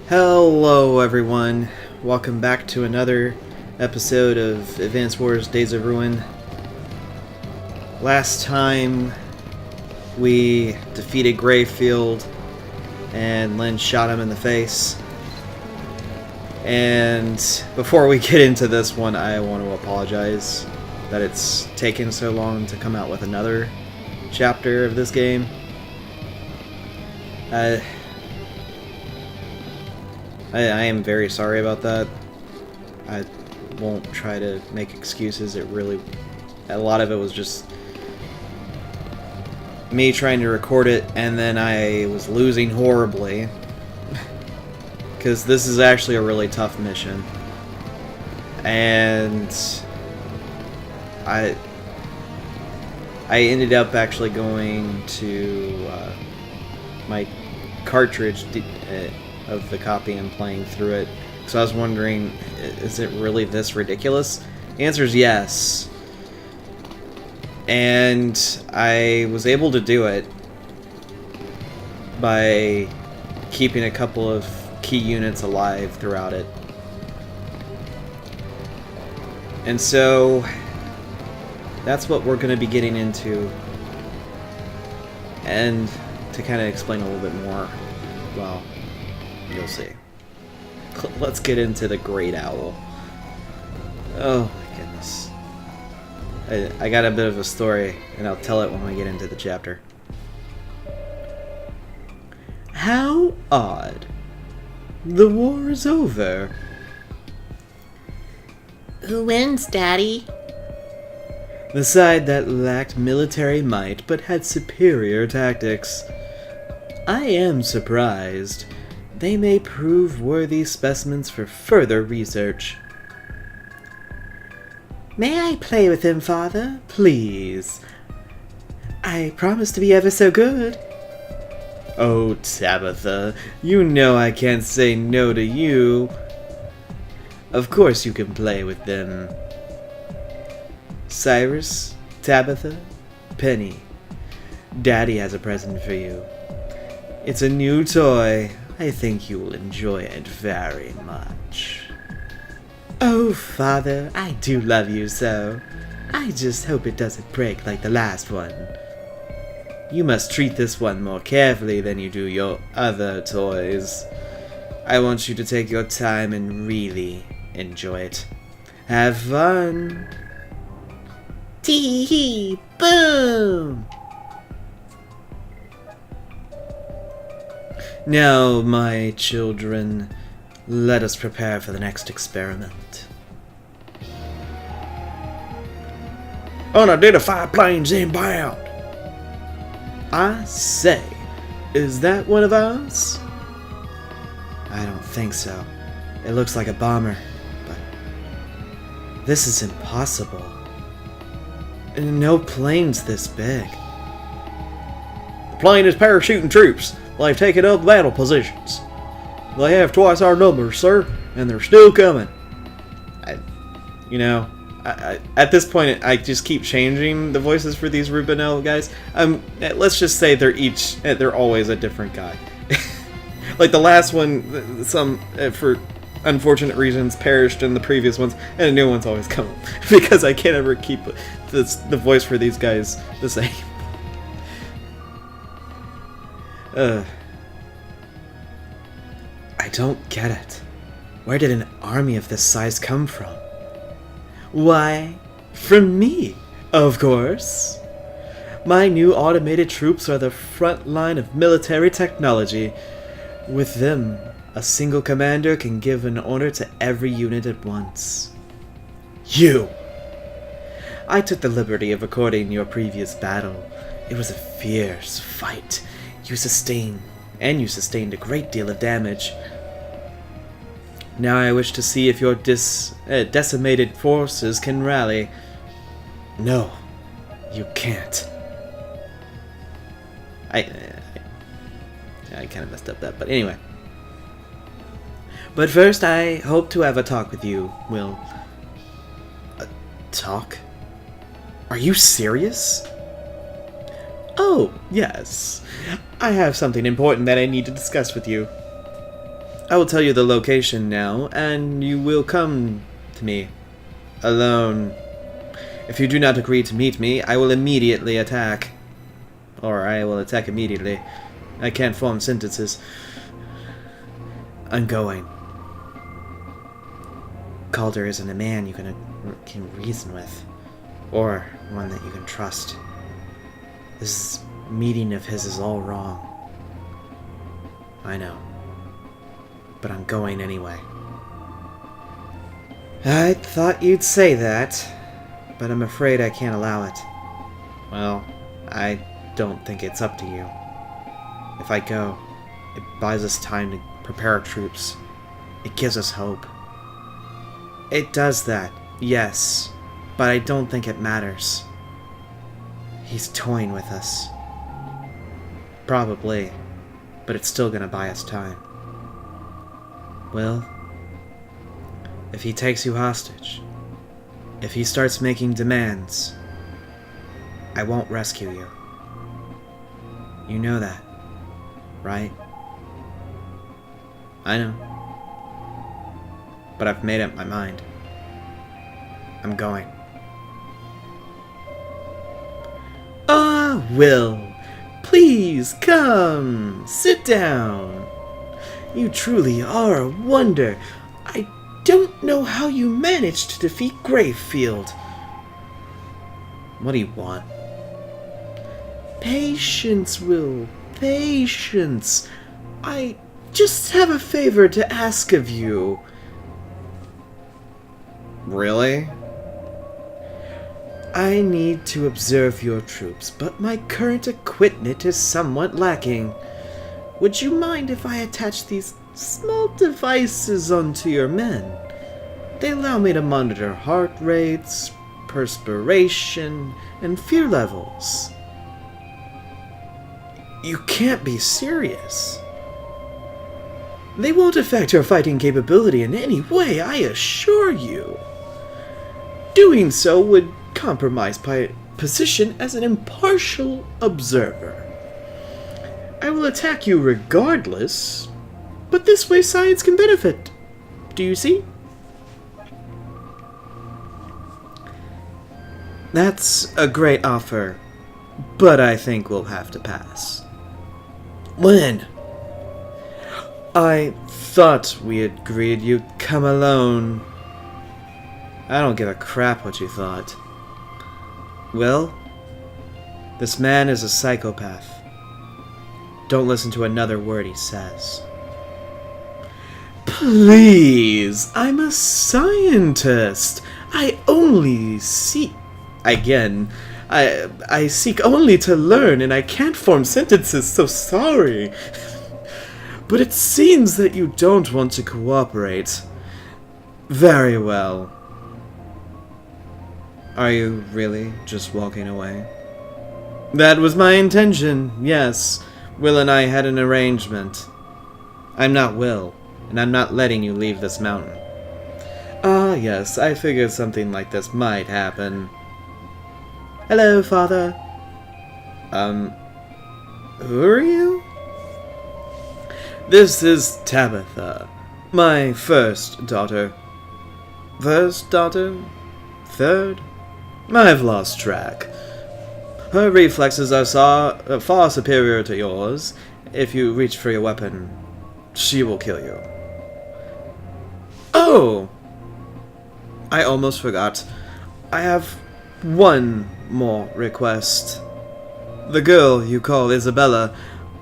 Hello everyone, welcome back to another episode of Advance Wars Days of Ruin. Last time we defeated Greyfield and Lynn shot him in the face. And before we get into this one, I want to apologize that it's taken so long to come out with another chapter of this game. I am very sorry about that. I won't try to make excuses. A lot of it was just me trying to record it, and then I was losing horribly. Because this is actually a really tough mission. And I ended up actually going to my cartridge of the copy and playing through it. So I was wondering, is it really this ridiculous? The answer is yes. And I was able to do it by keeping a couple of key units alive throughout it. And so that's what we're going to be getting into. And to kind of explain a little bit more, well, you'll see. Let's get into the Great Owl. Oh my goodness. I got a bit of a story, and I'll tell it when we get into the chapter. How odd. The war is over. Who wins, Daddy? The side that lacked military might but had superior tactics. I am surprised. They may prove worthy specimens for further research. May I play with him, Father? Please. I promise to be ever so good. Oh, Tabitha, you know I can't say no to you. Of course you can play with them. Cyrus, Tabitha, Penny, Daddy has a present for you. It's a new toy. I think you will enjoy it very much. Oh, Father, I do love you so. I just hope it doesn't break like the last one. You must treat this one more carefully than you do your other toys. I want you to take your time and really enjoy it. Have fun! Tee-hee, boom! Now, my children, let us prepare for the next experiment. Unidentified planes inbound! I say, is that one of ours? I don't think so. It looks like a bomber, but this is impossible. No plane's this big. The plane is parachuting troops. They've taken up battle positions. They have twice our numbers, sir, and they're still coming. At this point, I just keep changing the voices for these Rubinel guys. Let's just say they're always a different guy. Like the last one, for unfortunate reasons, perished in the previous ones, and a new one's always come because I can't ever keep the voice for these guys the same. I don't get it. Where did an army of this size come from? Why, from me, of course. My new automated troops are the front line of military technology. With them, a single commander can give an order to every unit at once. You! I took the liberty of recording your previous battle. It was a fierce fight. You sustained a great deal of damage. Now I wish to see if your decimated forces can rally. No, you can't. I kind of messed up that, but anyway. But first, I hope to have a talk with you, Will. A talk? Are you serious? Oh, yes. I have something important that I need to discuss with you. I will tell you the location now, and you will come to me. Alone. If you do not agree to meet me, I will immediately attack. Or I will attack immediately. I can't form sentences. I'm going. Caulder isn't a man you can reason with. Or one that you can trust. This meeting of his is all wrong. I know. But I'm going anyway. I thought you'd say that, but I'm afraid I can't allow it. Well, I don't think it's up to you. If I go, it buys us time to prepare our troops. It gives us hope. It does that, yes, but I don't think it matters. He's toying with us. Probably, but it's still gonna buy us time. Well, if he takes you hostage, if he starts making demands, I won't rescue you. You know that, right? I know. But I've made up my mind. I'm going. Ah, Will, please come, sit down. You truly are a wonder. I don't know how you managed to defeat Gravefield. What do you want? Patience, Will. Patience. I just have a favor to ask of you. Really? I need to observe your troops, but my current equipment is somewhat lacking. Would you mind if I attach these small devices onto your men? They allow me to monitor heart rates, perspiration, and fear levels. You can't be serious. They won't affect your fighting capability in any way, I assure you. Doing so would compromise my position as an impartial observer. I will attack you regardless, but this way science can benefit. Do you see? That's a great offer, but I think we'll have to pass. When? I thought we agreed you'd come alone. I don't give a crap what you thought. Will, this man is a psychopath. Don't listen to another word he says. Please, I'm a scientist. I only seek... Again, I seek only to learn, and I can't form sentences, so sorry. But it seems that you don't want to cooperate. Very well. Are you really just walking away? That was my intention, yes. Will and I had an arrangement. I'm not Will, and I'm not letting you leave this mountain. Ah, yes, I figured something like this might happen. Hello, Father. Who are you? This is Tabitha, my first daughter. First daughter? Third? I've lost track. Her reflexes are far superior to yours. If you reach for your weapon, she will kill you. Oh! I almost forgot. I have one more request. The girl you call Isabella,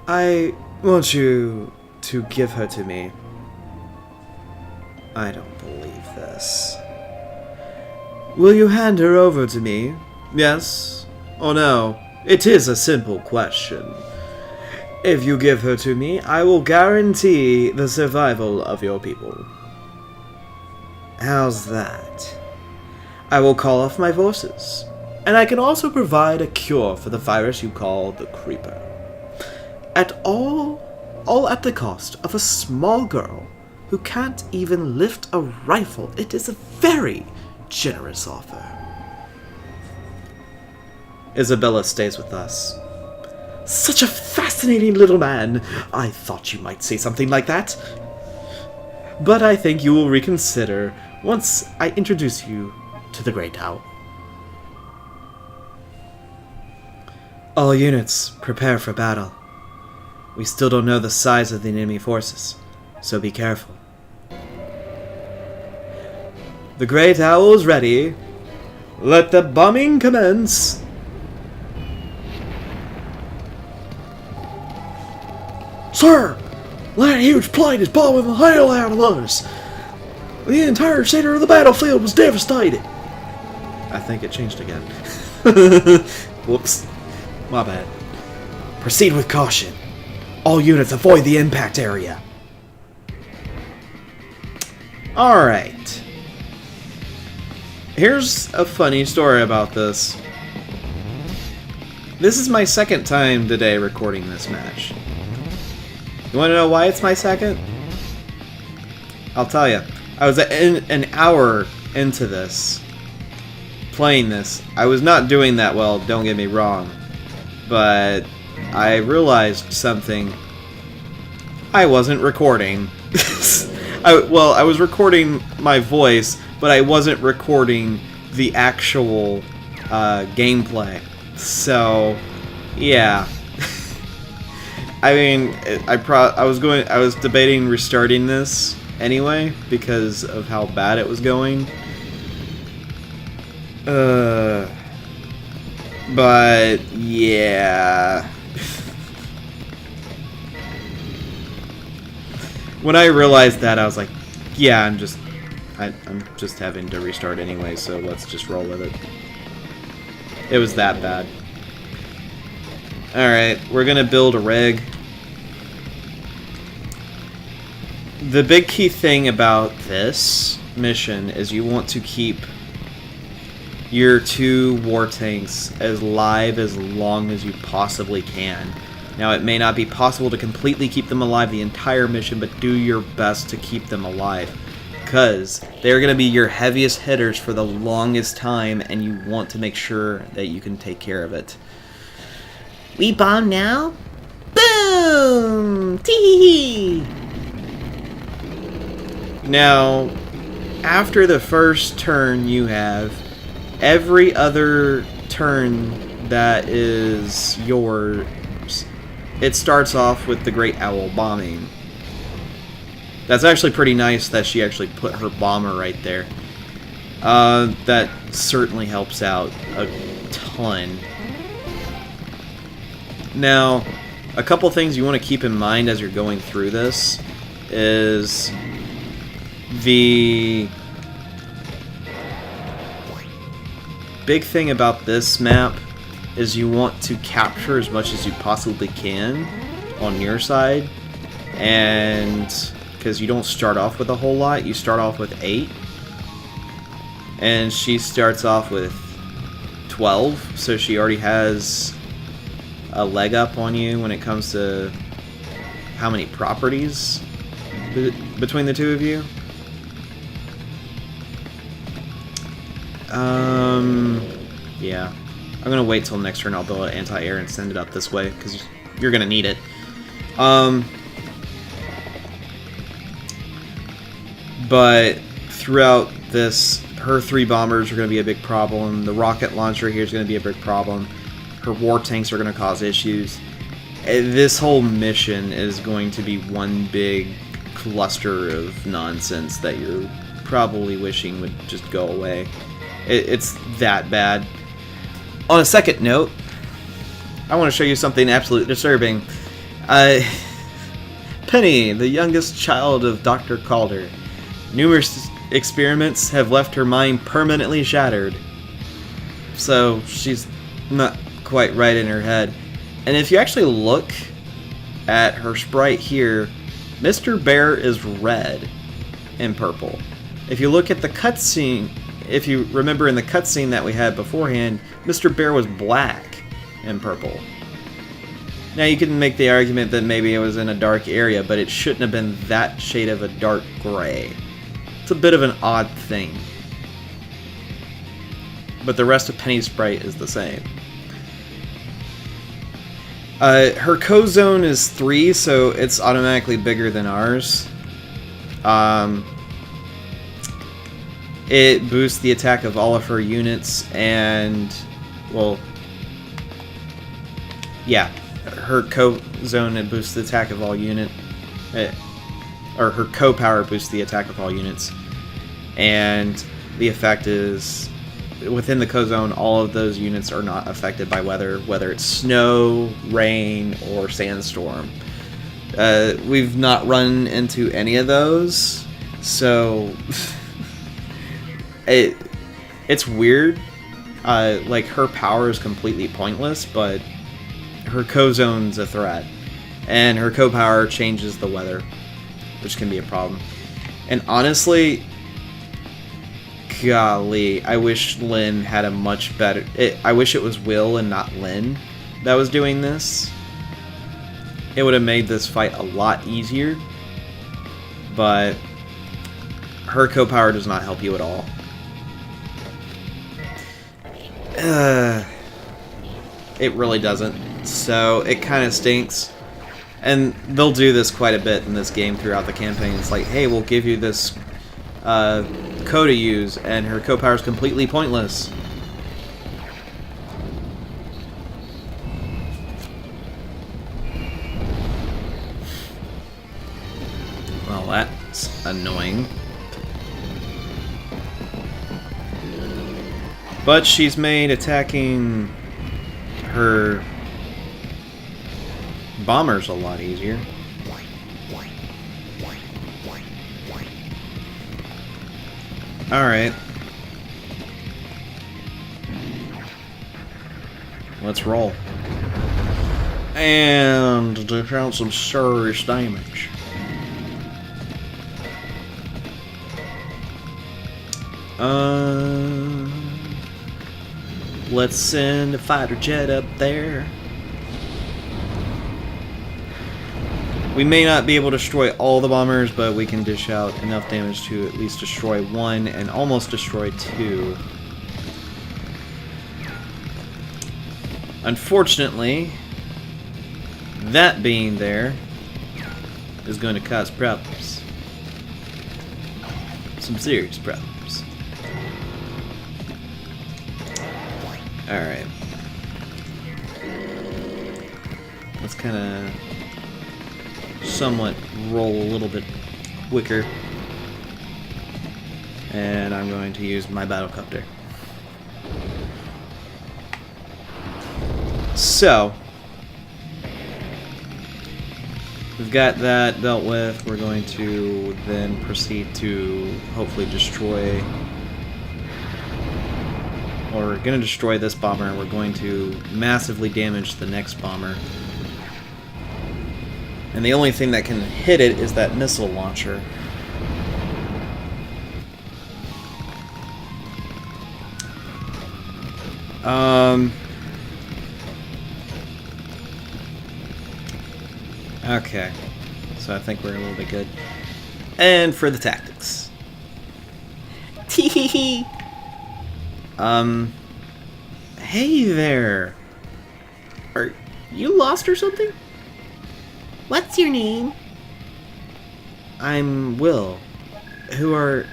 I want you to give her to me. I don't believe this. Will you hand her over to me? Yes or no? It is a simple question. If you give her to me, I will guarantee the survival of your people. How's that? I will call off my forces, and I can also provide a cure for the virus you call the Creeper. All at the cost of a small girl who can't even lift a rifle. It is a very generous offer. Isabella stays with us. Such a fascinating little man. I thought you might say something like that. but I think you will reconsider once I introduce you to the Great Owl. All units, prepare for battle. We still don't know the size of the enemy forces, so be careful. The Great Owl is ready. Let the bombing commence. Sir, that huge plane is bombing the hell out of us. The entire center of the battlefield was devastated. I think it changed again. Whoops. My bad. Proceed with caution. All units avoid the impact area. Alright. Here's a funny story about this. This is my second time today recording this match. You want to know why it's my second? I'll tell you. I was an hour into this, playing this. I was not doing that well, don't get me wrong. But I realized something. I wasn't recording. I was recording my voice, but I wasn't recording the actual gameplay. So, yeah. I mean, I was debating restarting this anyway because of how bad it was going. But yeah. When I realized that, I was like, yeah, I'm just having to restart anyway, so let's just roll with it. It was that bad. Alright, we're gonna build a rig. The big key thing about this mission is you want to keep your 2 war tanks as live as long as you possibly can. Now, it may not be possible to completely keep them alive the entire mission, but do your best to keep them alive, because they're going to be your heaviest hitters for the longest time, and you want to make sure that you can take care of it. We bomb now? Boom! Tee-hee-hee! Now, after the first turn you have, every other turn that is yours, it starts off with the Great Owl bombing. That's actually pretty nice that she actually put her bomber right there. That certainly helps out a ton. Now, a couple things you want to keep in mind as you're going through this is the big thing about this map is you want to capture as much as you possibly can on your side, and because you don't start off with a whole lot, you start off with 8, and she starts off with 12, so she already has a leg up on you when it comes to how many properties between the two of you. Yeah. I'm gonna wait till next turn. I'll build an anti-air and send it up this way, because you're gonna need it. But throughout this, her 3 bombers are gonna be a big problem. The rocket launcher here is gonna be a big problem. Her war tanks are gonna cause issues. This whole mission is going to be one big cluster of nonsense that you're probably wishing would just go away. It's that bad. On a second note, I want to show you something absolutely disturbing. Penny, the youngest child of Dr. Caulder. Numerous experiments have left her mind permanently shattered. So she's not quite right in her head. And if you actually look at her sprite here, Mr. Bear is red and purple. If you look at the cutscene, if you remember in the cutscene that we had beforehand, Mr. Bear was black and purple. Now you can make the argument that maybe it was in a dark area, but it shouldn't have been that shade of a dark gray. It's a bit of an odd thing. But the rest of Penny's sprite is the same. Her cozone is 3, so it's automatically bigger than ours. It boosts the attack of all of her units, and, well, yeah, her co-zone, it boosts the attack of all units, or her co-power boosts the attack of all units, and the effect is, within the co-zone, all of those units are not affected by weather, whether it's snow, rain, or sandstorm. We've not run into any of those, so it's weird. Like, her power is completely pointless, but her co-zone's a threat, and her co-power changes the weather, which can be a problem. And honestly, golly, I wish Lynn had a much better... I wish it was Will and not Lynn that was doing this. It would have made this fight a lot easier, but her co-power does not help you at all. It really doesn't. So it kind of stinks. And they'll do this quite a bit in this game throughout the campaign. It's like, hey, we'll give you this co to use, and her co-power is completely pointless. Well, that's annoying. But she's made attacking her bombers a lot easier. Alright. Let's roll. And to count some serious damage. Let's send a fighter jet up there. We may not be able to destroy all the bombers, but we can dish out enough damage to at least destroy one and almost destroy two. Unfortunately, that being there is going to cause problems. Some serious problems. Alright. Let's kind of somewhat roll a little bit quicker. And I'm going to use my battlecopter. So, we've got that dealt with. We're going to then proceed to hopefully destroy... Or we're going to destroy this bomber, and we're going to massively damage the next bomber. And the only thing that can hit it is that missile launcher. Okay. So I think we're a little bit good. And for the tactics. Tee. Hey there. Are you lost or something? What's your name? I'm Will. Who are...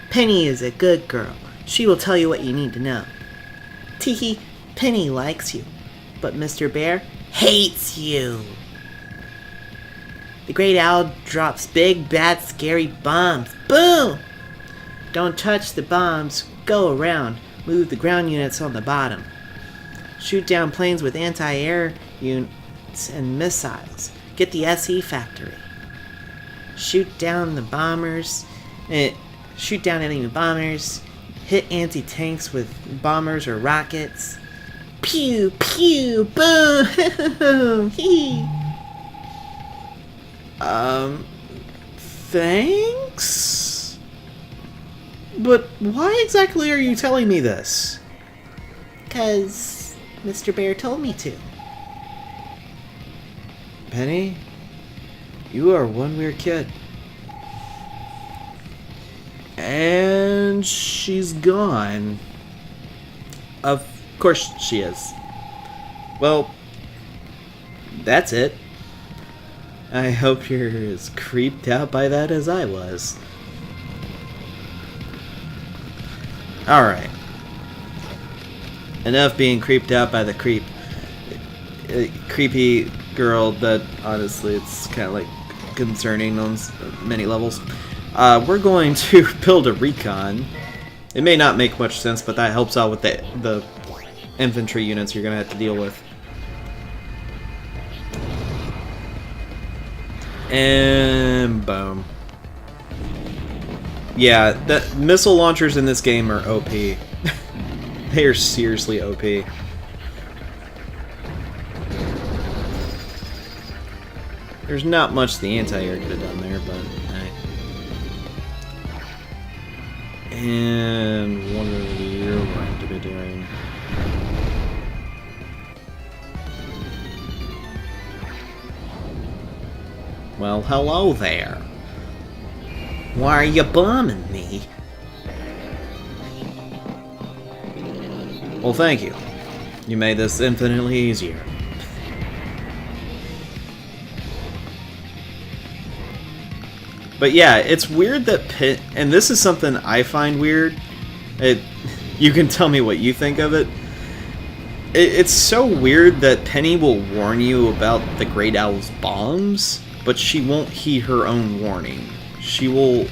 Penny is a good girl. She will tell you what you need to know. Tee. Penny likes you, but Mr. Bear hates you. The Great Owl drops big, bad, scary bombs. Boom! Don't touch the bombs. Go around. Move the ground units on the bottom. Shoot down planes with anti-air units and missiles. Get the SE factory. Shoot down the bombers. Shoot down enemy bombers. Hit anti-tanks with bombers or rockets. Pew, pew, boom! Hee. Thanks? But why exactly are you telling me this? 'Cause Mr. Bear told me to. Penny, you are one weird kid. And she's gone. Of course she is. Well, that's it. I hope you're as creeped out by that as I was. Alright. Enough being creeped out by the creepy girl that honestly it's kind of like concerning on many levels. We're going to build a recon. It may not make much sense, but that helps out with the infantry units you're going to have to deal with. And boom. Yeah, the missile launchers in this game are OP. They are seriously OP. There's not much the anti-air could have done there, but hey. And what are you going to be doing? Well, hello there. Why are you bombing me? Well, thank you. You made this infinitely easier. But yeah, it's weird that and this is something I find weird. You can tell me what you think of it. It's so weird that Penny will warn you about the Great Owl's bombs, but she won't heed her own warning. She will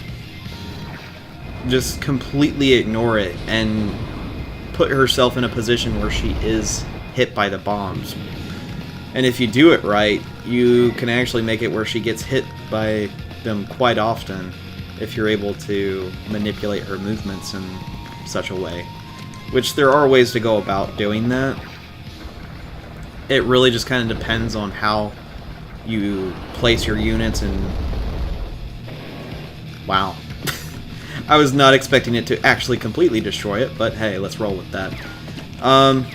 just completely ignore it and put herself in a position where she is hit by the bombs. And if you do it right, you can actually make it where she gets hit by them quite often if you're able to manipulate her movements in such a way. Which there are ways to go about doing that. It really just kind of depends on how you place your units and... Wow. I was not expecting it to actually completely destroy it, but hey, let's roll with that. I'm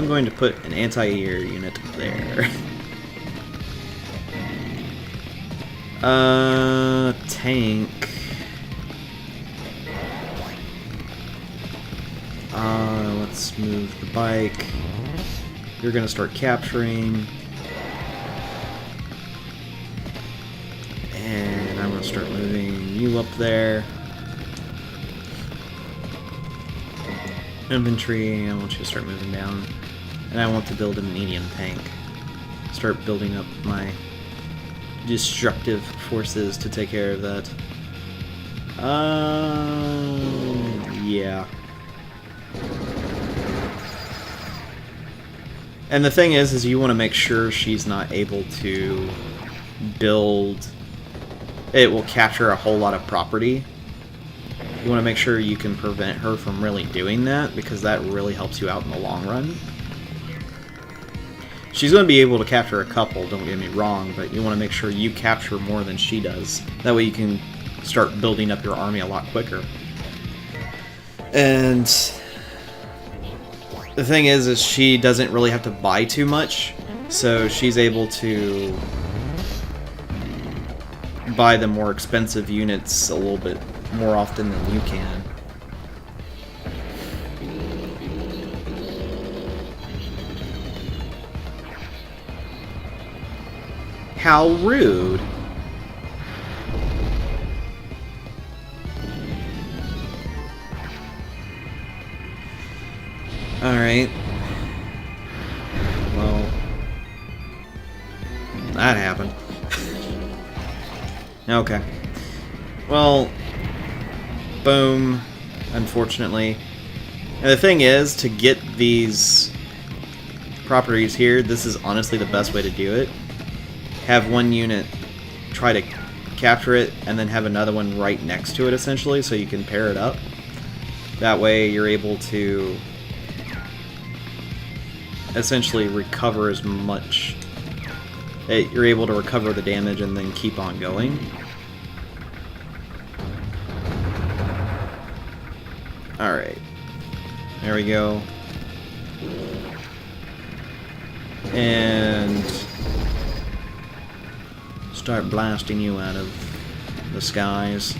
going to put an anti-air unit there. Tank. Let's move the bike. You're gonna start capturing. And I'm gonna start moving you up there. Infantry, I want you to start moving down. And I want to build a medium tank. Start building up my destructive forces to take care of that. Yeah. And the thing is you want to make sure she's not able to build... It will capture a whole lot of property. You want to make sure you can prevent her from really doing that, because that really helps you out in the long run. She's going to be able to capture a couple, don't get me wrong, but you want to make sure you capture more than she does. That way you can start building up your army a lot quicker. And the thing is she doesn't really have to buy too much, so she's able to buy the more expensive units a little bit more often than you can. How rude. Alright. Well, that happened. Okay. Well, boom, unfortunately. And the thing is, to get these properties here, this is honestly the best way to do it. Have one unit try to capture it, and then have another one right next to it, essentially, so you can pair it up. That way you're able to essentially recover as much... You're able to recover the damage and then keep on going. Alright. There we go. And start blasting you out of the skies.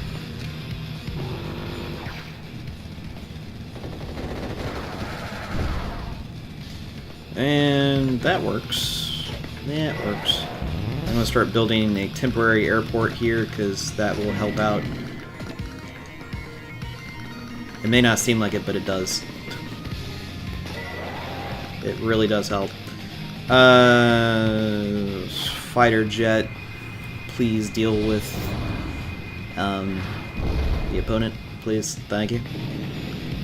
And that works. Yeah, it works. I'm going to start building a temporary airport here because that will help out. It may not seem like it, but it does. It really does help. Fighter jet, please deal with the opponent, please. Thank you.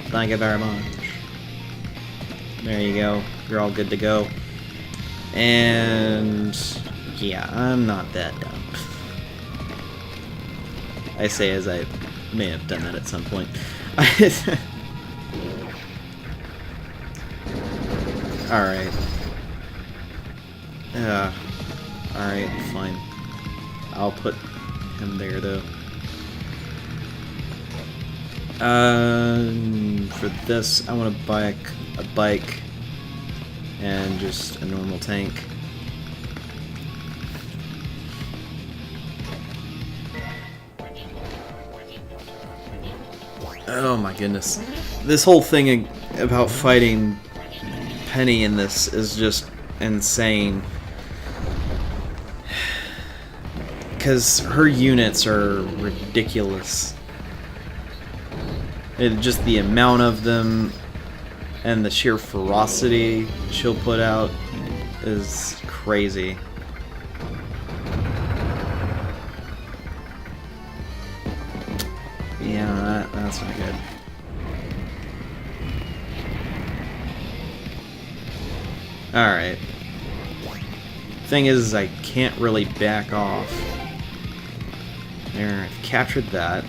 Thank you very much. There you go. You're all good to go. And yeah, I'm not that dumb. I say as I may have done that at some point. Alright. Alright, fine. I'll put him there, though. For this, I want to buy a bike and just a normal tank. Oh my goodness. This whole thing about fighting Penny in this is just insane. Because her units are ridiculous. Just the amount of them and the sheer ferocity she'll put out is crazy. Yeah, that's not good. Alright. Thing is, I can't really back off. There, I've captured that,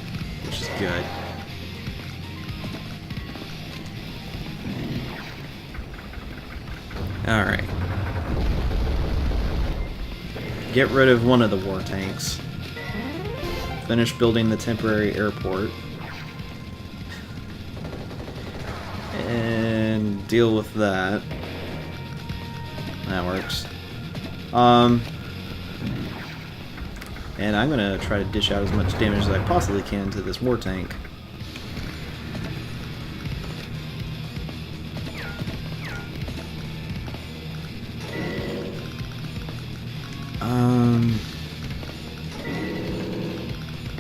which is good. Alright. Get rid of one of the war tanks. Finish building the temporary airport. And deal with that. That works. And I'm gonna try to dish out as much damage as I possibly can to this war tank.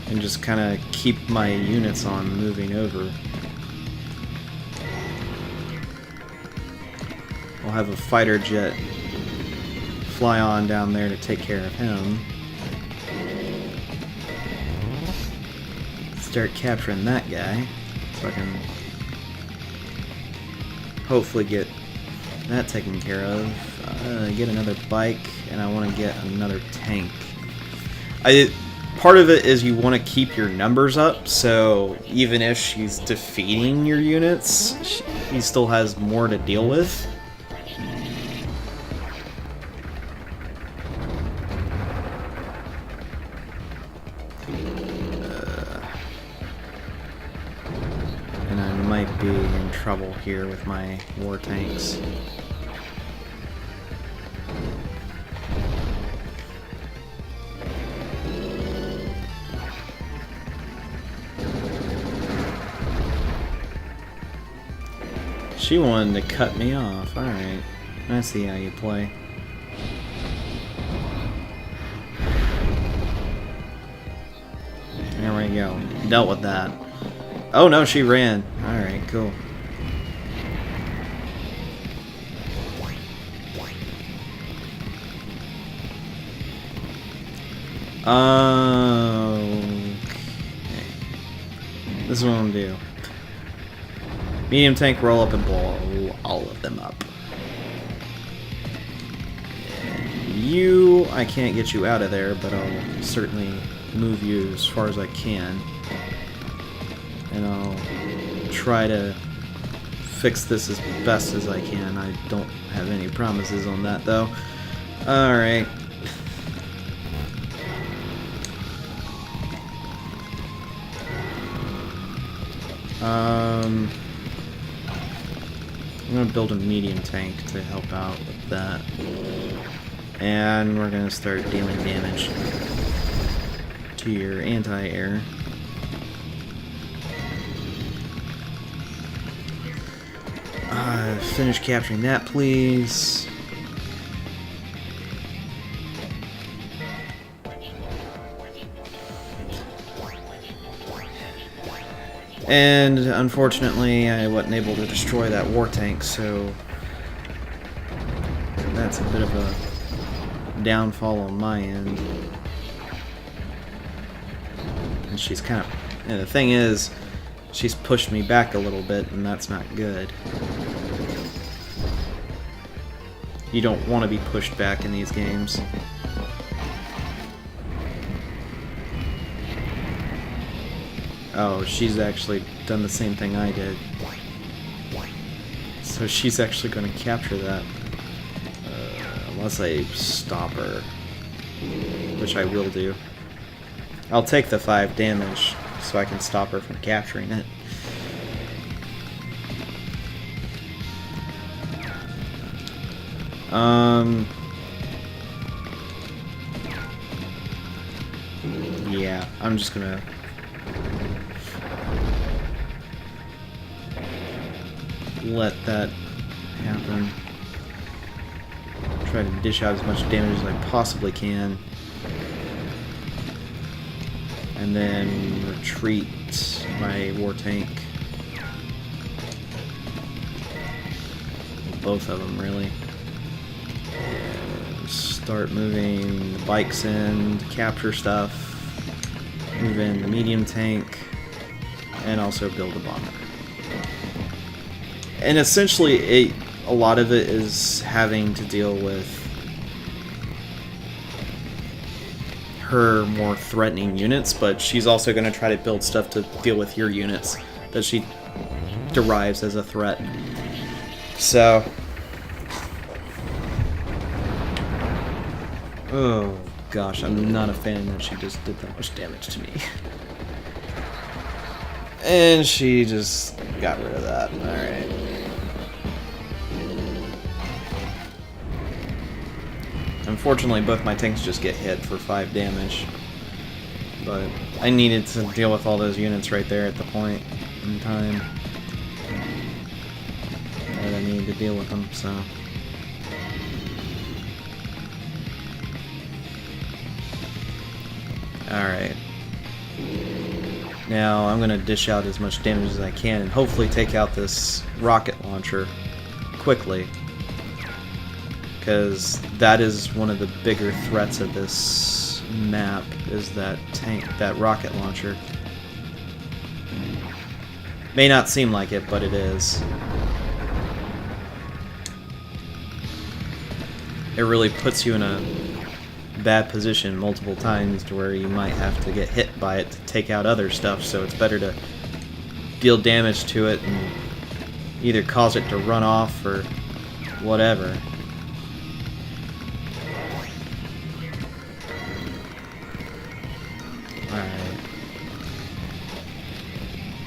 And just kind of keep my units on moving over. I'll have a fighter jet fly on down there to take care of him. Start capturing that guy so I can hopefully get that taken care of. Get another bike, and I want to get another tank. Part of it is you want to keep your numbers up, so even if she's defeating your units, he still has more to deal with. And I might be in trouble here with my war tanks. She wanted to cut me off. Alright. I see how you play. There we go. Dealt with that. Oh no, she ran. Alright, cool. Okay. This is what I'm gonna do. Medium tank, roll up and blow all of them up. You, I can't get you out of there, but I'll certainly move you as far as I can. And I'll try to fix this as best as I can. I don't have any promises on that, though. Alright. I'm going to build a medium tank to help out with that. And we're going to start dealing damage to your anti-air. Finish capturing that, please. And unfortunately, I wasn't able to destroy that war tank, so that's a bit of a downfall on my end. And she's kind of... And the thing is, she's pushed me back a little bit, and that's not good. You don't want to be pushed back in these games. Oh, she's actually done the same thing I did. So she's actually going to capture that. Unless I stop her. Which I will do. I'll take the 5 damage so I can stop her from capturing it. Yeah, I'm just gonna... let that happen. Try to dish out as much damage as I possibly can. And then retreat my war tank. Both of them, really. Start moving the bikes in to capture stuff. Move in the medium tank. And also build a bomber. And essentially, a lot of it is having to deal with her more threatening units, but she's also going to try to build stuff to deal with your units that she derives as a threat. So... oh gosh, I'm not a fan that she just did that much damage to me. And she just got rid of that. Alright. Unfortunately, both my tanks just get hit for 5 damage. But I needed to deal with all those units right there at the point in time that I needed to deal with them, so... Alright. Now I'm going to dish out as much damage as I can and hopefully take out this rocket launcher quickly. Because that is one of the bigger threats of this map, is that tank, that rocket launcher. May not seem like it, but it is. It really puts you in a bad position multiple times to where you might have to get hit by it to take out other stuff, so it's better to deal damage to it and either cause it to run off or whatever. Alright.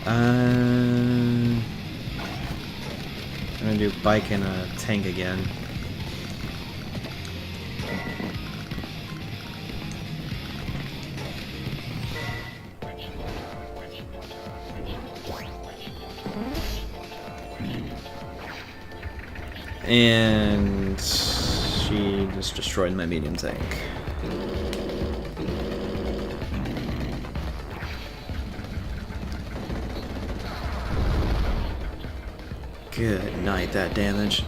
I'm gonna do bike and a tank again. And she just destroyed my medium tank. Good night, that damage.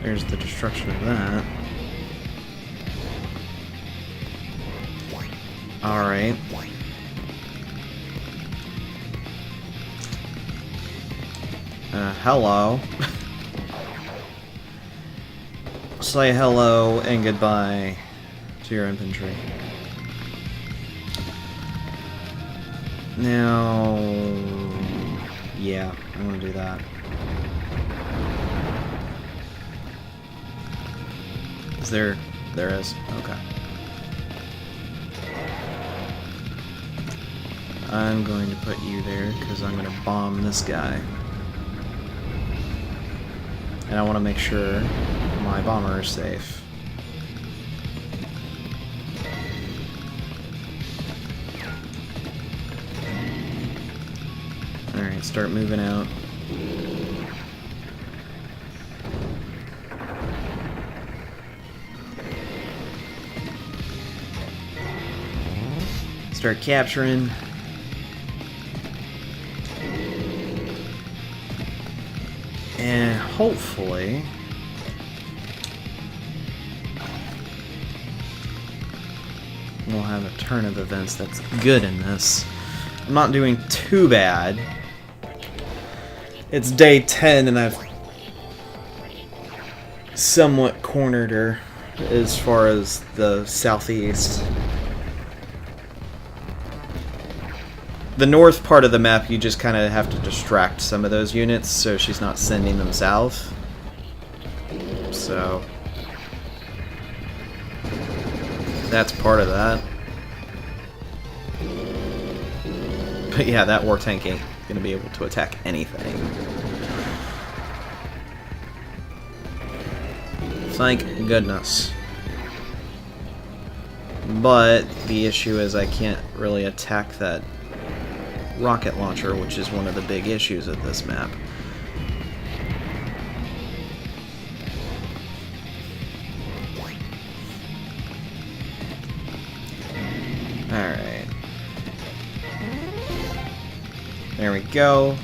There's the destruction of that. Alright. Hello. Say hello and goodbye to your infantry. Now... yeah, I'm gonna do that. Is there... there is? Okay. I'm going to put you there because I'm going to bomb this guy. And I want to make sure my bomber is safe. Alright, start moving out. Start capturing. And hopefully we'll have a turn of events that's good in this. I'm not doing too bad. It's day 10 and I've somewhat cornered her as far as the southeast. The north part of the map, you just kind of have to distract some of those units so she's not sending them south. So that's part of that. But yeah, that war tank ain't gonna be able to attack anything. Thank goodness. But the issue is I can't really attack that rocket launcher, which is one of the big issues of this map. Alright. There we go.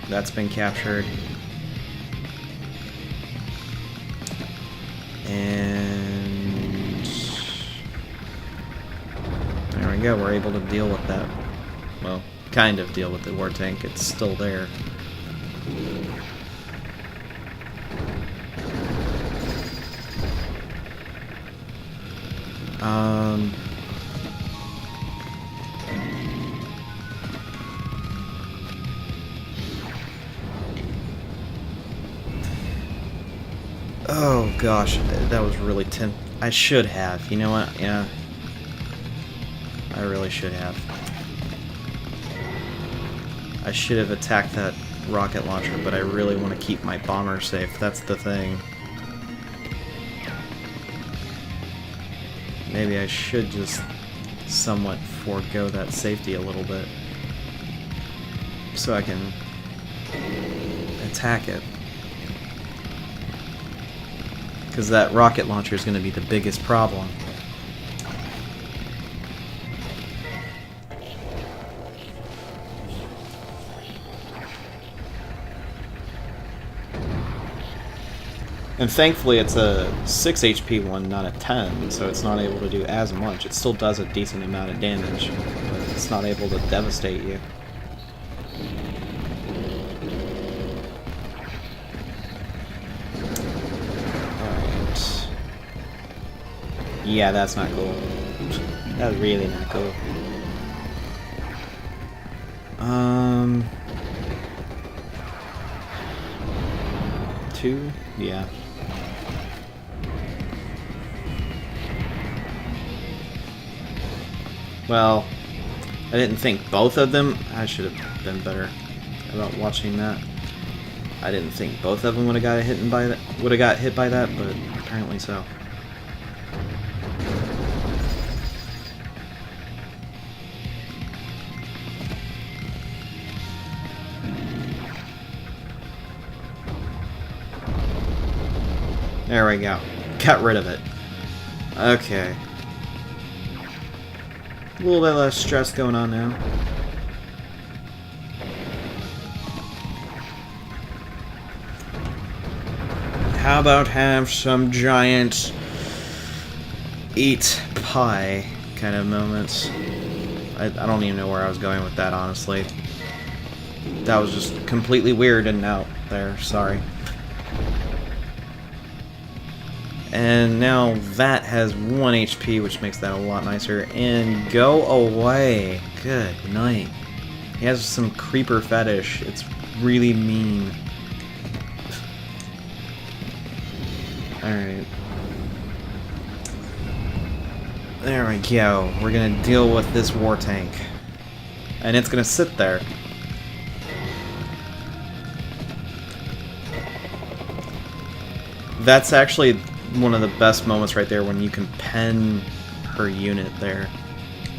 That's been captured. And there we go. We're able to deal with that. Well, kind of deal with the war tank. It's still there. Oh gosh, that was really I should have. You know what? Yeah. I really should have. I should have attacked that rocket launcher, but I really want to keep my bomber safe. That's the thing. Maybe I should just somewhat forego that safety a little bit so I can attack it. Because that rocket launcher is going to be the biggest problem. And thankfully it's a 6 HP one, not a 10, so it's not able to do as much. It still does a decent amount of damage, but it's not able to devastate you. Alright. Yeah, that's not cool. That's really not cool. Two? Yeah. Well, I didn't think both of them. I should have been better about watching that. I didn't think both of them would have got hit by that. Would have got hit by that, but apparently so. There we go. Got rid of it. Okay. A little bit less stress going on now. How about have some giant eat pie kind of moments? I don't even know where I was going with that, honestly. That was just completely weird and out there. Sorry. And now that has 1 HP, which makes that a lot nicer. And go away. Good night. He has some creeper fetish. It's really mean. Alright. There we go. We're gonna deal with this war tank. And it's gonna sit there. That's actually one of the best moments right there, when you can pen her unit there.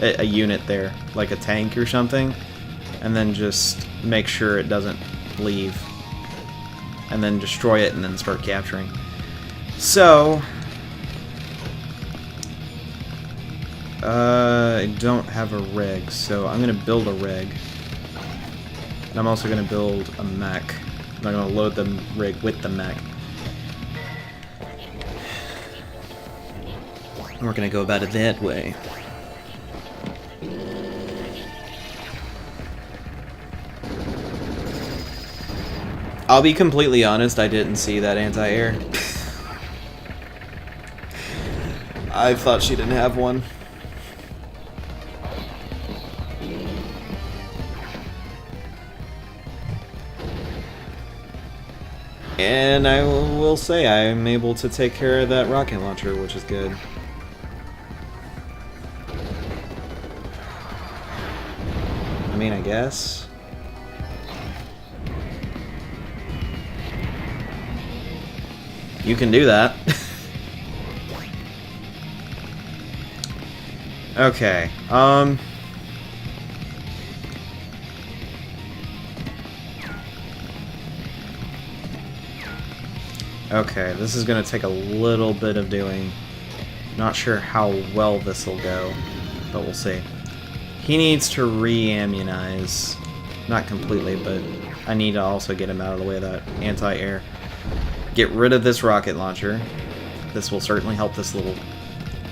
A unit there, like a tank or something. and then just make sure it doesn't leave, and then destroy it and then start capturing. So I don't have a rig, so I'm gonna build a rig, and I'm also gonna build a mech. I'm gonna load the rig with the mech. We're gonna go about it that way. I'll be completely honest, I didn't see that anti-air. I thought she didn't have one. And I will say I'm able to take care of that rocket launcher, which is good. I mean, I guess. You can do that. Okay, okay, this is gonna take a little bit of doing. Not sure how well this will go, but we'll see. He needs to re-ammunize. Not completely, but I need to also get him out of the way of that anti-air. Get rid of this rocket launcher. This will certainly help this little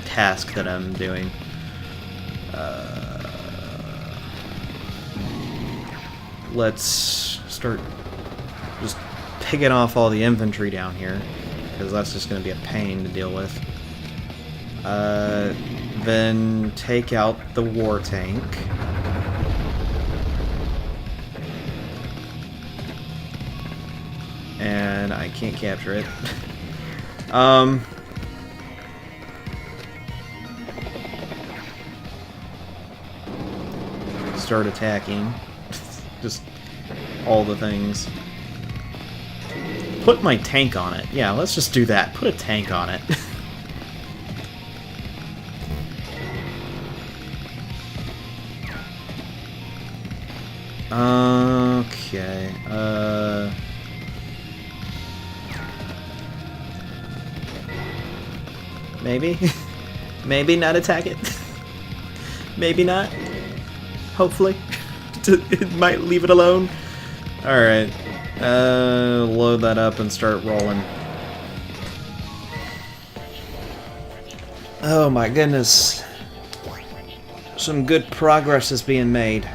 task that I'm doing. Let's start just picking off all the infantry down here, because that's just going to be a pain to deal with. Then take out the war tank. And I can't capture it. Start attacking. Just all the things. Put my tank on it. Yeah, let's just do that. Put a tank on it. Okay. Maybe? Maybe not attack it? Maybe not? Hopefully. It might leave it alone. Alright. Load that up and start rolling. Oh my goodness. Some good progress is being made.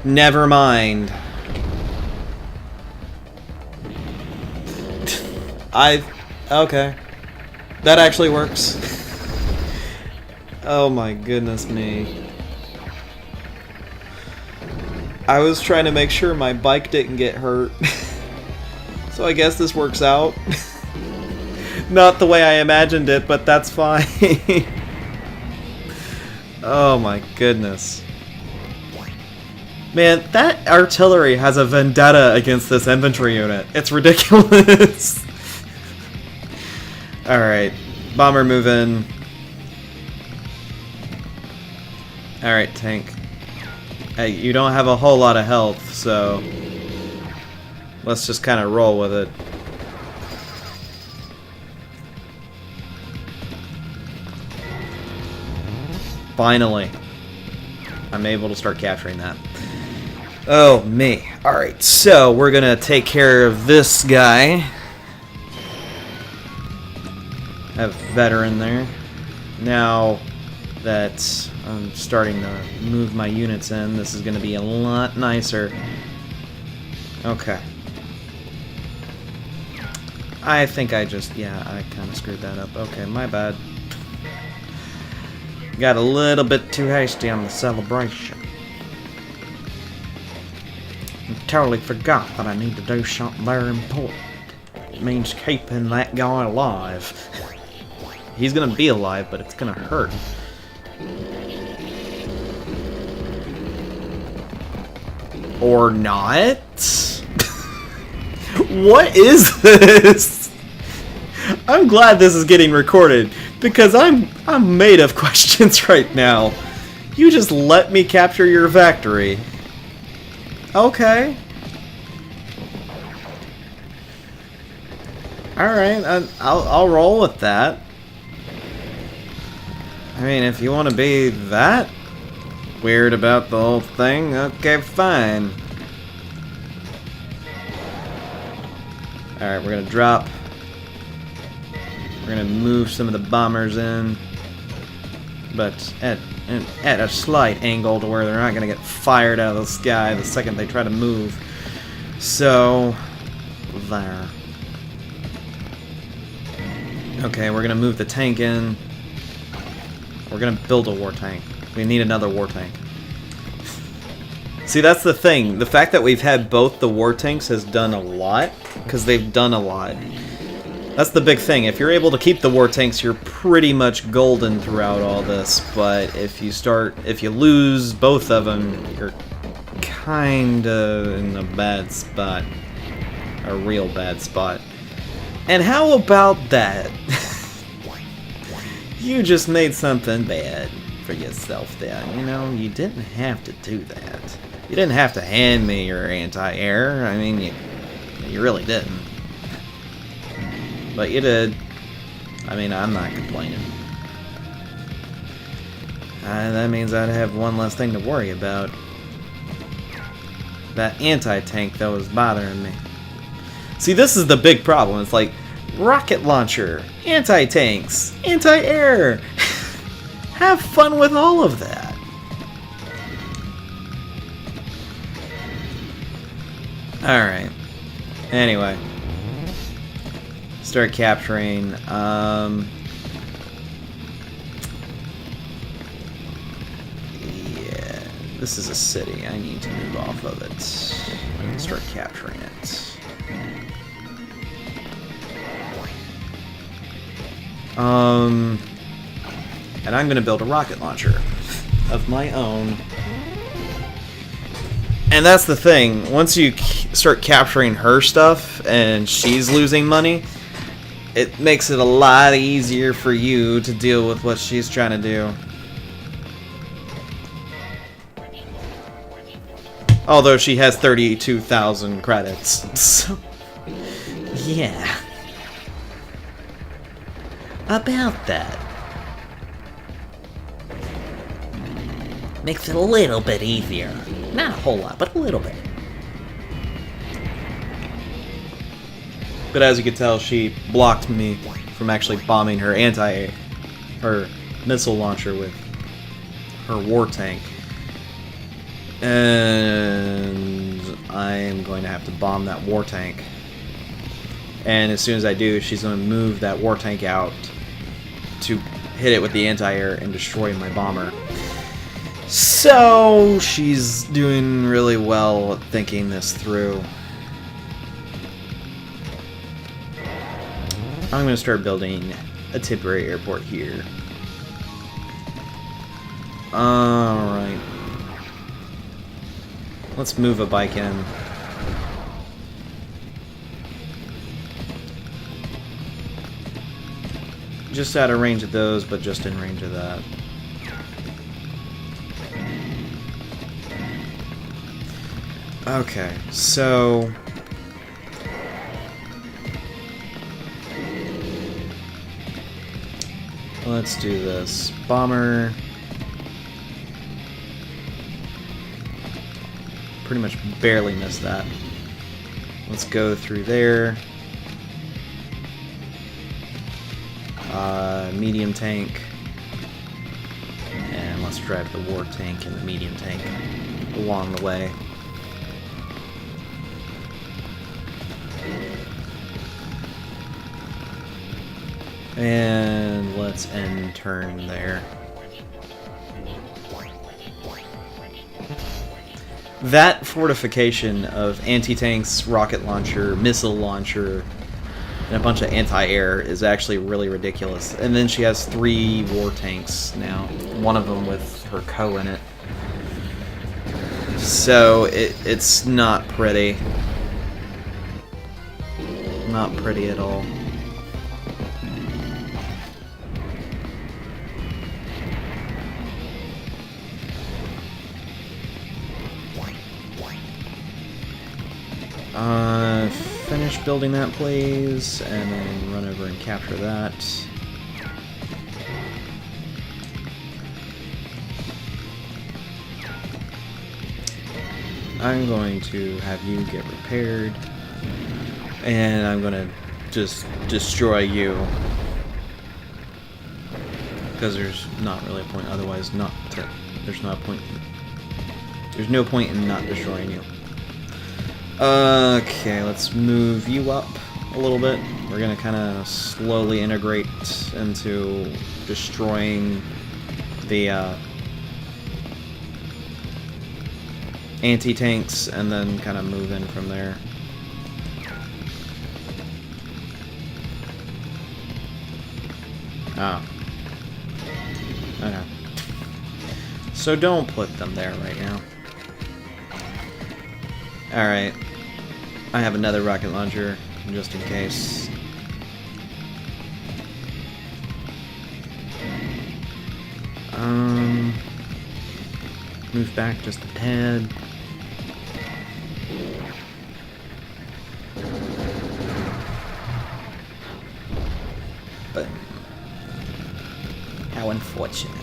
Never mind. Okay. That actually works. Oh my goodness me. I was trying to make sure my bike didn't get hurt. So I guess this works out. Not the way I imagined it, but that's fine. Oh my goodness. Man, that artillery has a vendetta against this infantry unit. It's ridiculous. Alright, bomber move in. Alright, tank. Hey, you don't have a whole lot of health, so let's just kind of roll with it. Finally, I'm able to start capturing that. Oh, me. Alright, so we're gonna take care of this guy. Have veteran there. Now that I'm starting to move my units in, this is gonna be a lot nicer. Okay. I think I just, yeah, I kind of screwed that up. Okay, my bad. Got a little bit too hasty on the celebration. I totally forgot that I need to do something very important. It means keeping that guy alive. He's gonna be alive, but it's gonna hurt. Or not? What is this? I'm glad this is getting recorded, because I'm made of questions right now. You just let me capture your factory. Okay. Alright, I'll roll with that. I mean, if you want to be that weird about the whole thing, okay, fine. Alright, we're gonna drop. We're gonna move some of the bombers in. But at a slight angle to where they're not gonna get fired out of the sky the second they try to move. So, there. Okay, we're gonna move the tank in. We're gonna build a war tank. We need another war tank. See, that's the thing. The fact that we've had both the war tanks has done a lot, because they've done a lot. That's the big thing. If you're able to keep the war tanks, you're pretty much golden throughout all this. But if you lose both of them, you're kinda in a bad spot. A real bad spot. And how about that? You just made something bad for yourself there. You know, you didn't have to do that. You didn't have to hand me your anti-air. I mean, you really didn't. But you did. I mean, I'm not complaining. That means I'd have one less thing to worry about. That anti-tank, though, is bothering me. See, this is the big problem. It's like, rocket launcher, anti-tanks, anti-air. Have fun with all of that. Alright. Anyway. Start capturing. Yeah. This is a city. I need to move off of it. I'm going to start capturing it. And I'm going to build a rocket launcher of my own. And that's the thing. Once you start capturing her stuff and she's losing money, it makes it a lot easier for you to deal with what she's trying to do. Although she has 32,000 credits. So, yeah. About that. Makes it a little bit easier. Not a whole lot, but a little bit. But as you can tell, she blocked me from actually bombing her her missile launcher with her war tank. And I am going to have to bomb that war tank. And as soon as I do, she's going to move that war tank out to hit it with the anti-air and destroy my bomber. So she's doing really well at thinking this through. I'm going to start building a temporary airport here. Alright. Let's move a bike in. Just out of range of those, but just in range of that. Okay, so let's do this. Bomber. Pretty much barely missed that. Let's go through there. Medium tank. And let's drive the war tank and the medium tank along the way. And let's end turn there. That fortification of anti-tanks, rocket launcher, missile launcher, and a bunch of anti-air is actually really ridiculous. And then she has 3 war tanks now, one of them with her co in it. So it's not pretty. Not pretty at all. Finish building that, please, and then run over and capture that. I'm going to have you get repaired, and I'm going to just destroy you, because there's not really a point otherwise. There's not a point. There's no point in not destroying you. Okay, let's move you up a little bit. We're gonna kind of slowly integrate into destroying the anti-tanks, and then kind of move in from there. Oh. Okay. So don't put them there right now. Alright. I have another rocket launcher, just in case. Move back just a tad. But how unfortunate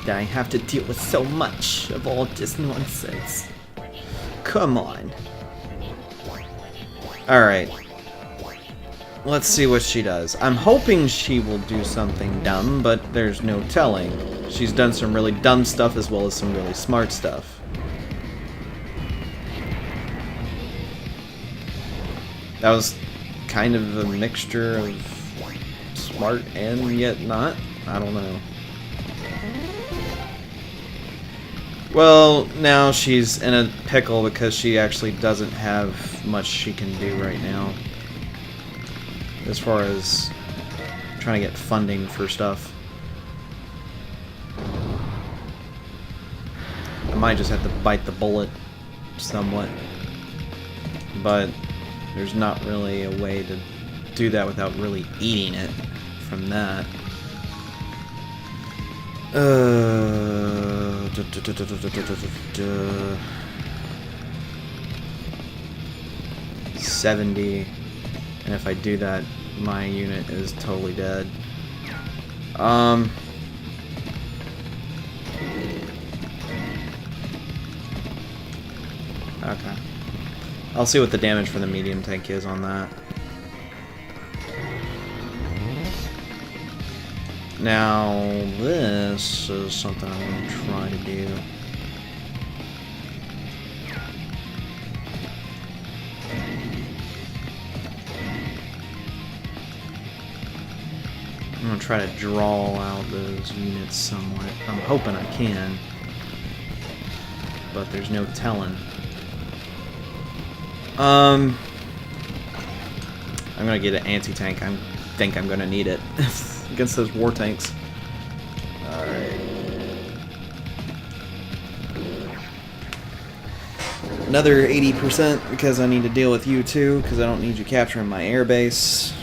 that I have to deal with so much of all this nonsense. Come on. Alright. Let's see what she does. I'm hoping she will do something dumb, but there's no telling. She's done some really dumb stuff as well as some really smart stuff. That was kind of a mixture of smart and yet not. I don't know. Well, now she's in a pickle because she actually doesn't have much she can do right now. As far as trying to get funding for stuff. I might just have to bite the bullet somewhat. But there's not really a way to do that without really eating it from that. 70, and if I do that, my unit is totally dead. Okay. I'll see what the damage for the medium tank is on that. Now, this is something I'm going to try to do. I'm going to try to draw out those units somewhat. I'm hoping I can, but there's no telling. I'm going to get an anti-tank. I think I'm going to need it. Against those war tanks. Alright. Another 80% because I need to deal with you too, because I don't need you capturing my airbase.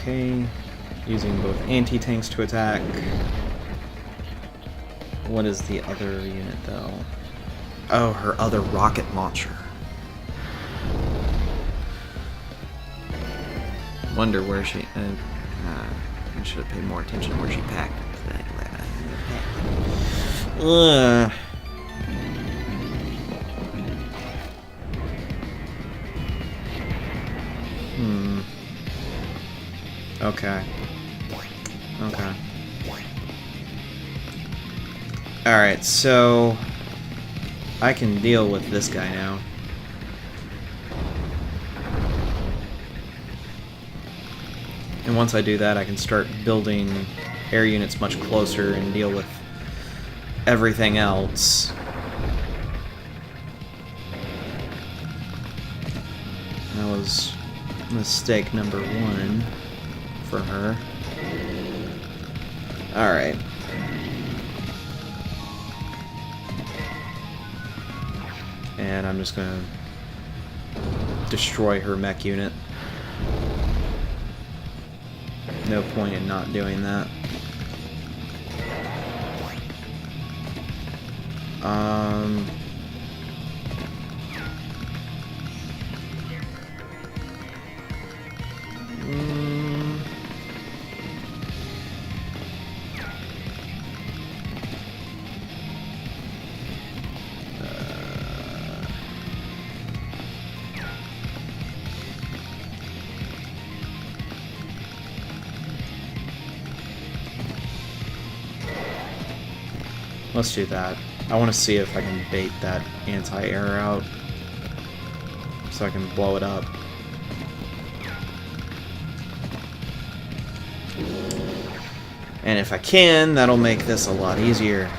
Okay, using both anti-tanks to attack. What is the other unit though? Oh, her other rocket launcher. Wonder where she... I should have paid more attention to where she packed. Okay. Okay. Alright, so I can deal with this guy now. And once I do that, I can start building air units much closer and deal with everything else. That was mistake number 1 for her. Alright. And I'm just gonna destroy her mech unit. No point in not doing that. Let's do that. I want to see if I can bait that anti-air out so I can blow it up. And if I can, that'll make this a lot easier.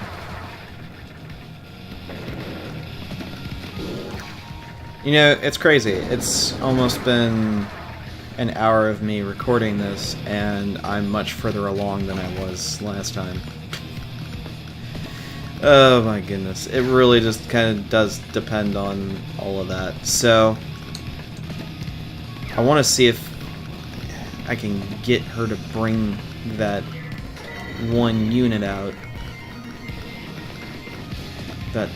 You know, it's crazy. It's almost been an hour of me recording this, and I'm much further along than I was last time. Oh my goodness. It really just kind of does depend on all of that. So, I want to see if I can get her to bring that one unit out. That...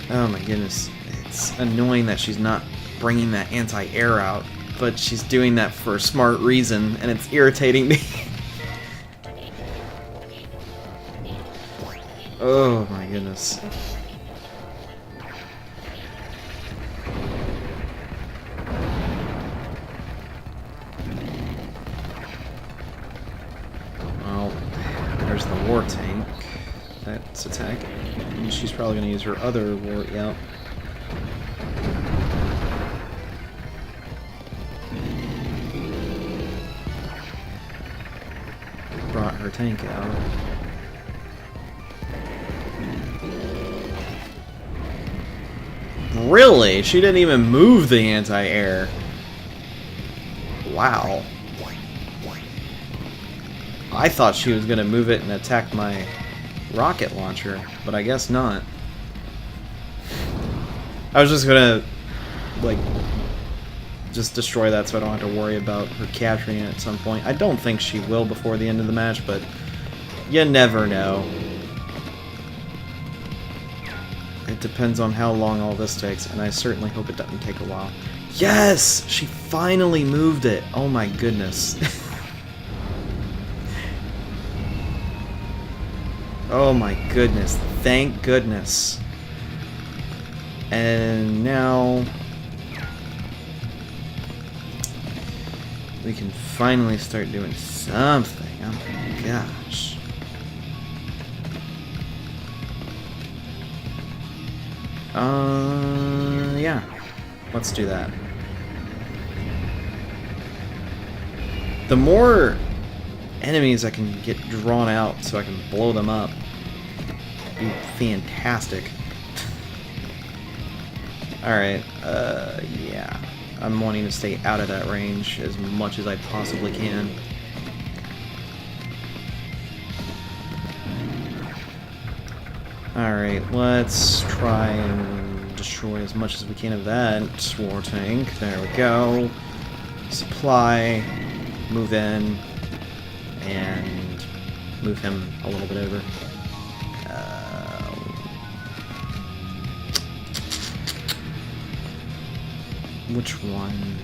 Oh my goodness. It's annoying that she's not bringing that anti-air out. But she's doing that for a smart reason, and it's irritating me. Oh my goodness. Well, there's the war tank that's attacking. And she's probably going to use her other war... Yep. Brought her tank out. Really? She didn't even move the anti-air. Wow. I thought she was gonna move it and attack my rocket launcher, but I guess not. I was just gonna, like, just destroy that so I don't have to worry about her capturing it at some point. I don't think she will before the end of the match, but you never know. It depends on how long all this takes, and I certainly hope it doesn't take a while. Yes! She finally moved it! Oh my goodness. Oh my goodness. Thank goodness. And now... we can finally start doing something. Oh my gosh. Yeah. Let's do that. The more enemies I can get drawn out so I can blow them up would be fantastic. Alright, yeah. I'm wanting to stay out of that range as much as I possibly can. Alright, let's try and destroy as much as we can of that war tank. There we go. Supply, move in, and move him a little bit over. Which one?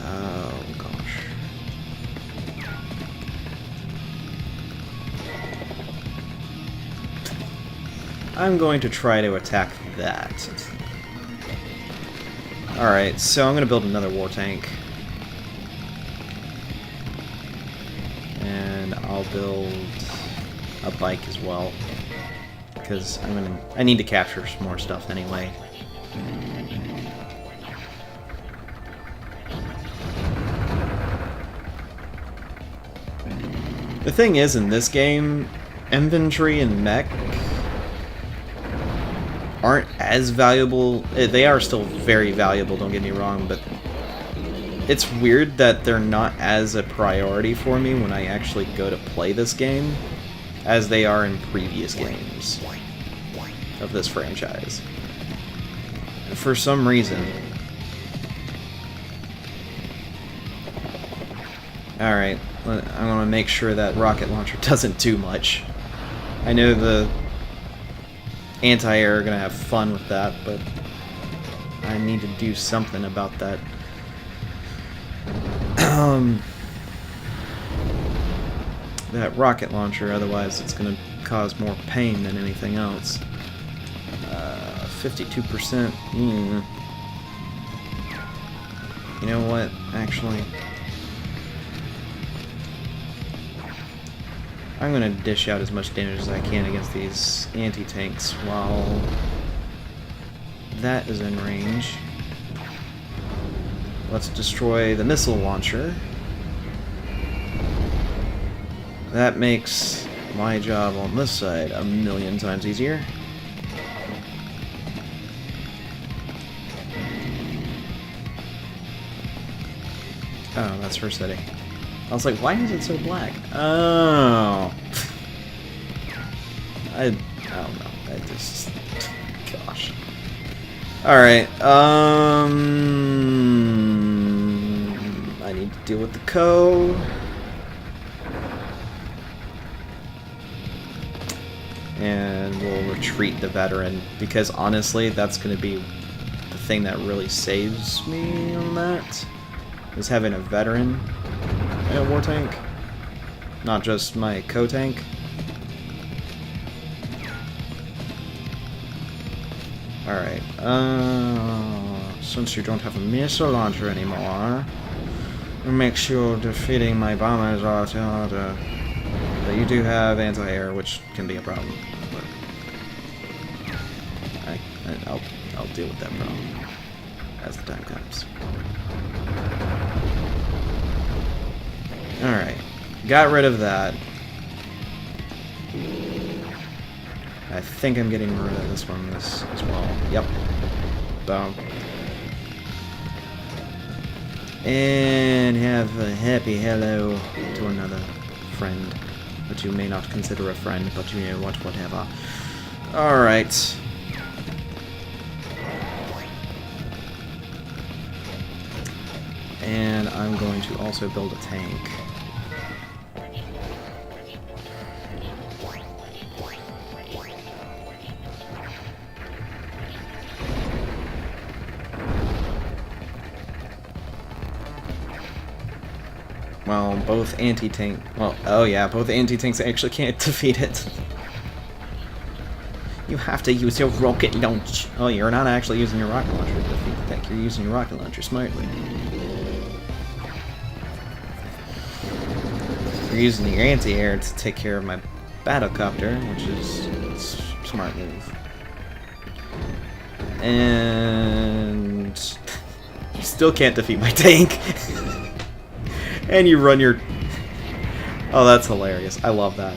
Oh gosh. I'm going to try to attack that. Alright, so I'm going to build another war tank. And I'll build a bike as well. Because I need to capture some more stuff anyway. The thing is, in this game, infantry and mech aren't as valuable. They are still very valuable, don't get me wrong, but It's weird that they're not as a priority for me when I actually go to play this game as they are in previous games of this franchise. For some reason. Alright, I'm gonna make sure that rocket launcher doesn't do much. I know the anti-air are gonna have fun with that, but I need to do something about that. That rocket launcher, otherwise it's gonna cause more pain than anything else. 52%. You know what? Actually, I'm gonna dish out as much damage as I can against these anti-tanks while that is in range. Let's destroy the missile launcher. That makes my job on this side a million times easier. Oh, that's her city. I was like, why is it so black? Oh. I don't know. I just... Gosh. Alright, I need to deal with the code. And we'll retreat the veteran, because honestly, that's going to be the thing that really saves me on that, is having a veteran in a war tank, not just my co-tank. Alright, since you don't have a missile launcher anymore, it makes you defeating my bombers a lot harder. But you do have anti-air, which can be a problem. But I'll deal with that problem as the time comes. Alright, got rid of that. I think I'm getting rid of this one as well. Yep. Boom. And have a happy hello to another friend that you may not consider a friend, but you know what, whatever. Alright. And I'm going to also build a tank. Well, both anti-tank... Well, oh yeah, both anti-tanks actually can't defeat it. You have to use your rocket launch. Oh, you're not actually using your rocket launcher to defeat the tank. You're using your rocket launcher smartly. You're using your anti-air to take care of my battlecopter, which is a smart move. And... you still can't defeat my tank. And you run your... Oh, that's hilarious. I love that.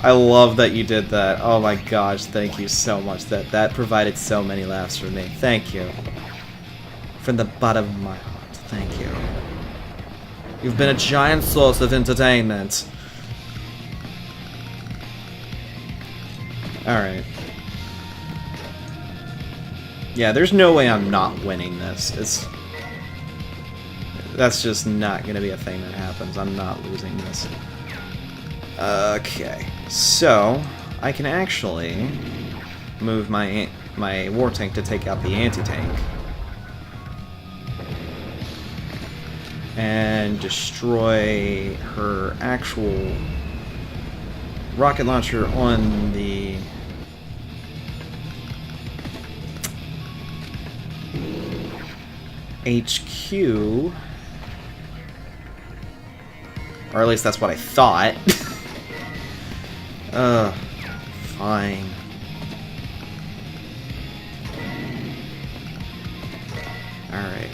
I love that you did that. Oh my gosh, thank you so much. That provided so many laughs for me. Thank you. From the bottom of my heart, thank you. You've been a giant source of entertainment. Alright. Yeah, there's no way I'm not winning this. That's just not going to be a thing that happens. I'm not losing this. Okay, so I can actually move my war tank to take out the anti-tank and destroy her actual rocket launcher on the HQ. Or at least that's what I thought. Fine. Alright.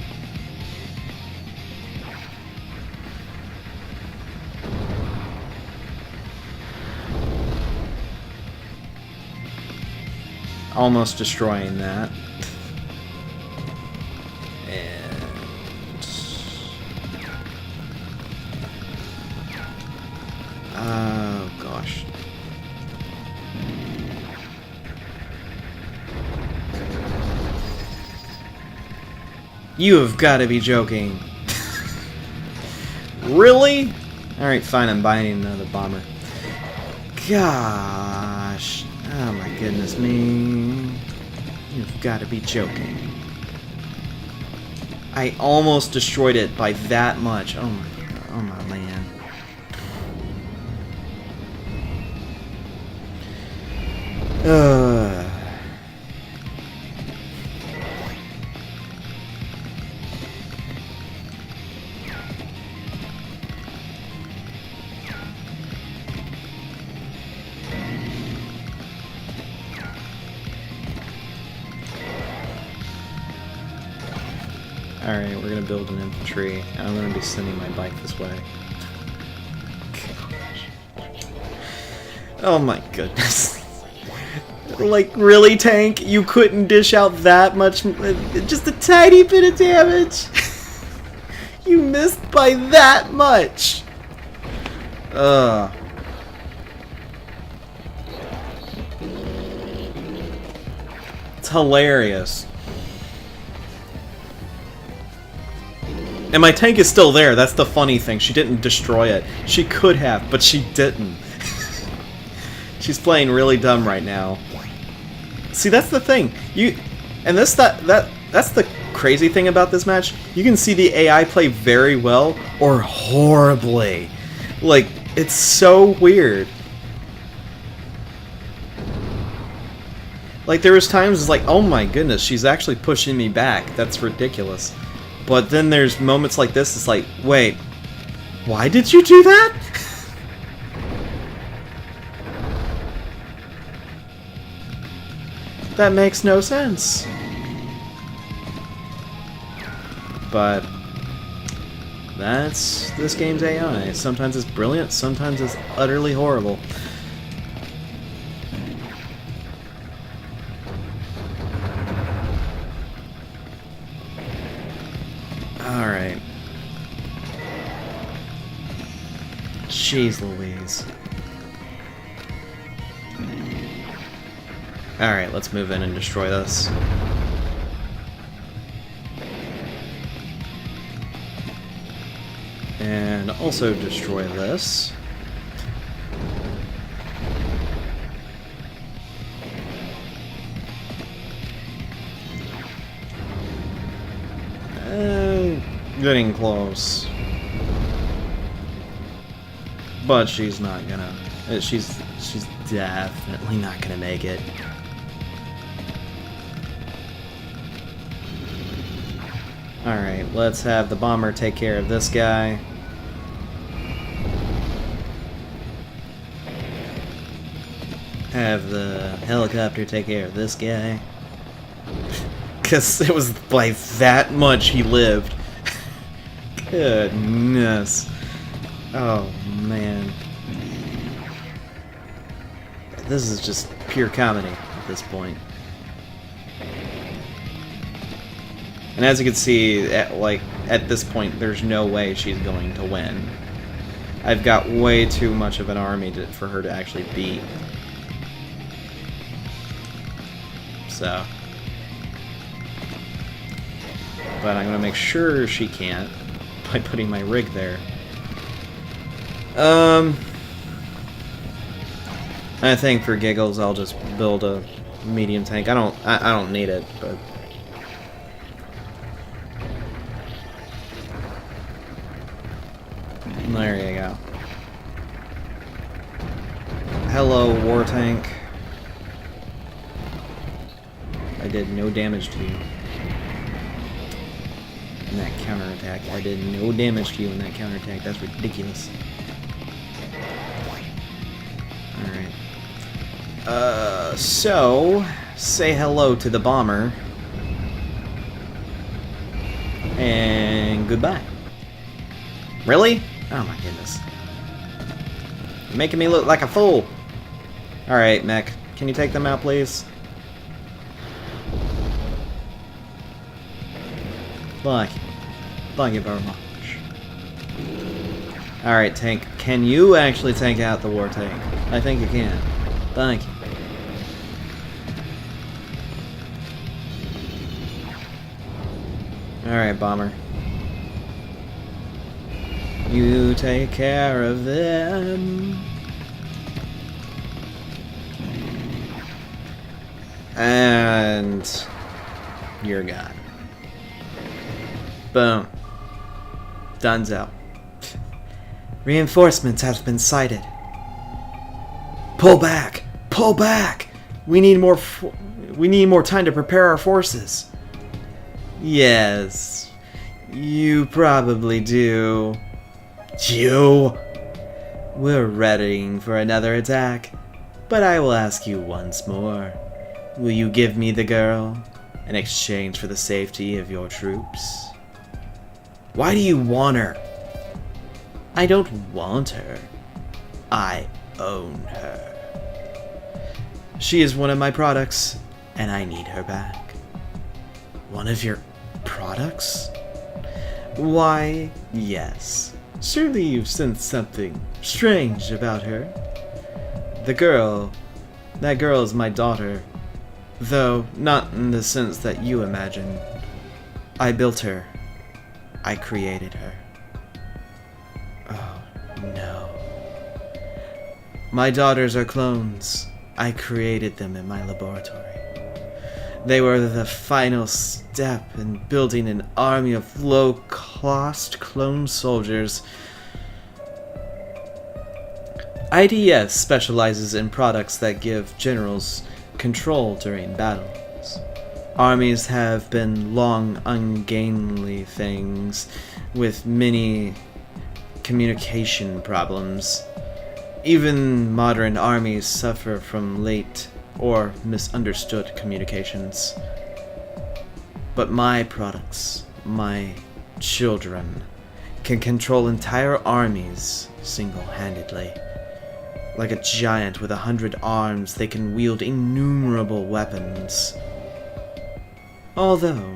Almost destroying that. And... You have got to be joking. Really? Alright, fine, I'm buying another bomber. Gosh. Oh my goodness me. You've got to be joking. I almost destroyed it by that much. Oh my man. Alright, we're gonna build an infantry. I'm gonna be sending my bike this way. Gosh. Oh my goodness. Like, really, Tank? You couldn't dish out that much, just a tiny bit of damage? You missed by that much! Ugh. It's hilarious. And my tank is still there, that's the funny thing. She didn't destroy it. She could have, but she didn't. She's playing really dumb right now. See, that's the thing. That's the crazy thing about this match. You can see the AI play very well or horribly. Like, it's so weird. Like, there was times it's like, oh my goodness, she's actually pushing me back. That's ridiculous. But then there's moments like this, it's like, wait, why did you do that? That makes no sense. But that's this game's AI. Sometimes it's brilliant, sometimes it's utterly horrible. Alright. Jeez Louise. Alright, let's move in and destroy this. And also destroy this. Getting close. But she's not gonna... She's definitely not gonna make it. Alright, let's have the bomber take care of this guy. Have the helicopter take care of this guy. Because it was by that much he lived. Goodness. Oh, man. This is just pure comedy at this point. And as you can see, at this point, there's no way she's going to win. I've got way too much of an army for her to actually beat. So. But I'm going to make sure she can't by putting my rig there. I think for giggles I'll just build a medium tank. I don't need it, but there you go. Hello, war tank. I did no damage to you. In that counterattack. I did no damage to you in that counterattack. That's ridiculous. Alright. So, say hello to the bomber. And goodbye. Really? Oh my goodness. You're making me look like a fool. Alright, mech. Can you take them out, please? Thank you. Thank you very much. Alright, tank. Can you actually take out the war tank? I think you can. Thank you. Alright, Bomber. You take care of them. And you're gone. Boom. Dunzo. Reinforcements have been sighted. Pull back! Pull back! We need more time to prepare our forces. Yes. You probably do. You? We're readying for another attack, but I will ask you once more. Will you give me the girl in exchange for the safety of your troops? Why do you want her? I don't want her. I own her. She is one of my products, and I need her back. One of your products? Why, yes. Surely you've sensed something strange about her. That girl is my daughter, though not in the sense that you imagine. I built her. I created her. Oh, no. My daughters are clones. I created them in my laboratory. They were the final step in building an army of low-cost clone soldiers. IDS specializes in products that give generals control during battles. Armies have been long, ungainly things with many communication problems. Even modern armies suffer from late or misunderstood communications. But my products, my children, can control entire armies single-handedly. Like a giant with 100 arms, they can wield innumerable weapons. Although,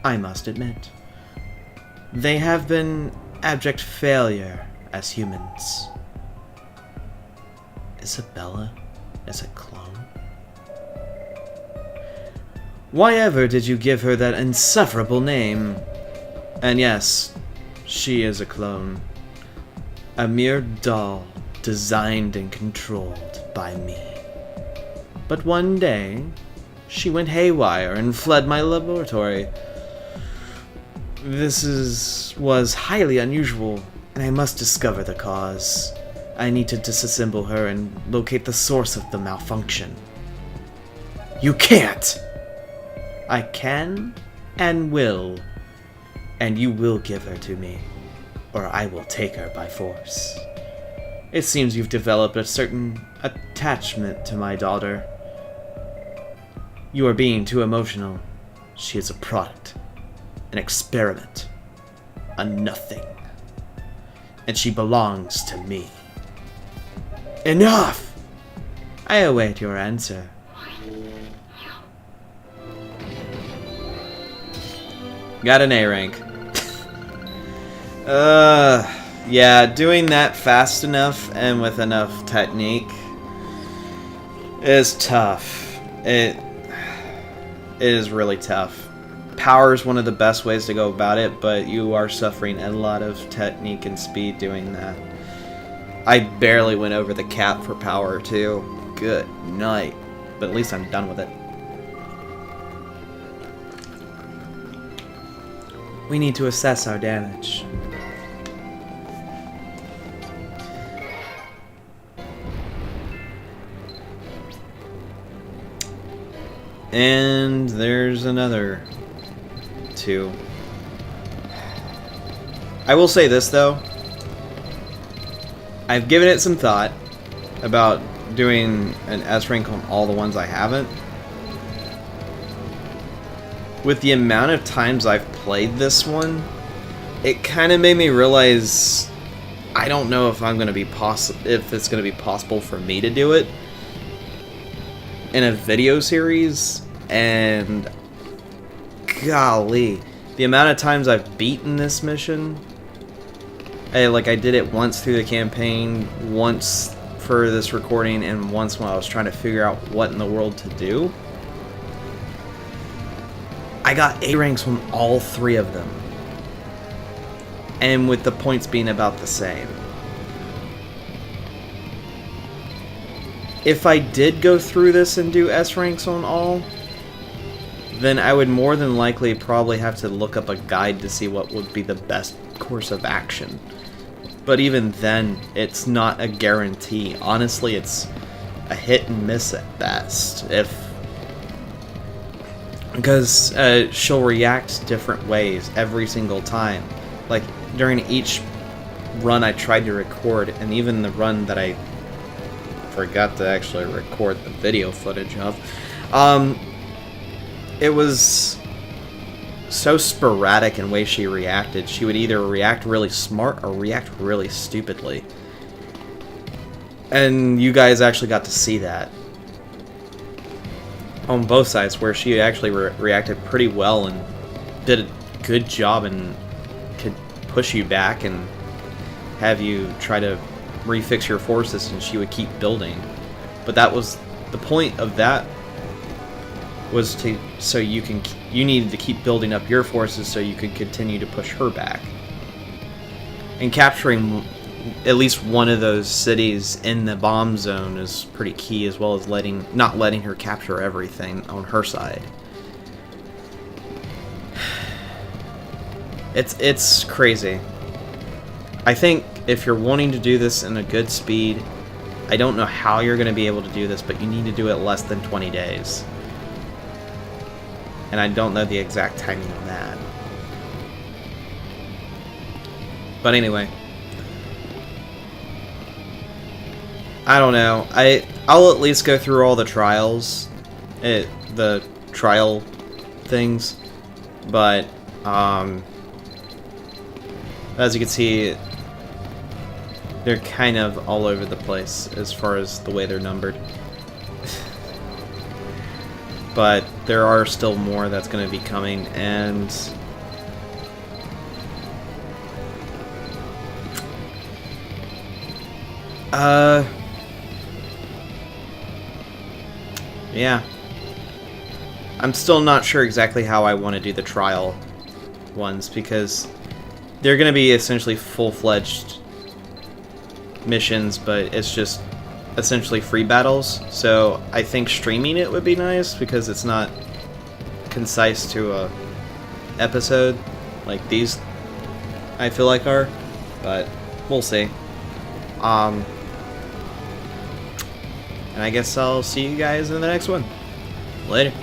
I must admit, they have been abject failure as humans. Isabella is a clone? Why ever did you give her that insufferable name? And yes, she is a clone. A mere doll designed and controlled by me. But one day, she went haywire and fled my laboratory. This was highly unusual, and I must discover the cause. I need to disassemble her and locate the source of the malfunction. You can't! I can and will, and you will give her to me, or I will take her by force. It seems you've developed a certain attachment to my daughter. You are being too emotional. She is a product, an experiment, a nothing, and she belongs to me. Enough! I await your answer. Got an A rank. Yeah, doing that fast enough and with enough technique is tough. It is really tough. Power is one of the best ways to go about it, but you are suffering a lot of technique and speed doing that. I barely went over the cap for power, too. Good night. But at least I'm done with it. We need to assess our damage. And there's another 2. I will say this, though. I've given it some thought about doing an S rank on all the ones I haven't. With the amount of times I've played this one, it kind of made me realize I don't know if I'm going to be if it's going to be possible for me to do it in a video series. And golly, the amount of times I've beaten this mission. I did it once through the campaign, once for this recording, and once when I was trying to figure out what in the world to do. I got A ranks on all 3 of them. And with the points being about the same. If I did go through this and do S ranks on all, then I would more than likely probably have to look up a guide to see what would be the best course of action. But even then, it's not a guarantee. Honestly, it's a hit and miss at best. Because she'll react different ways every single time. Like, during each run I tried to record, and even the run that I forgot to actually record the video footage of, it was so sporadic in way she reacted. She would either react really smart or react really stupidly. And you guys actually got to see that on both sides, where she actually reacted pretty well and did a good job and could push you back and have you try to refix your forces, and she would keep building. But that was the point of that, was to you needed to keep building up your forces so you could continue to push her back. And capturing at least one of those cities in the bomb zone is pretty key, as well as not letting her capture everything on her side. It's crazy. I think if you're wanting to do this in a good speed, I don't know how you're going to be able to do this, but you need to do it less than 20 days. And I don't know the exact timing on that. But anyway, I don't know. I'll at least go through all the trials, the trial things, but as you can see, they're kind of all over the place as far as the way they're numbered. But there are still more that's going to be coming, and yeah. I'm still not sure exactly how I want to do the trial ones, because they're going to be essentially full-fledged missions, but it's just essentially free battles. So I think streaming it would be nice, because it's not concise to a episode like these I feel like are, but we'll see. And I guess I'll see you guys in the next one. Later.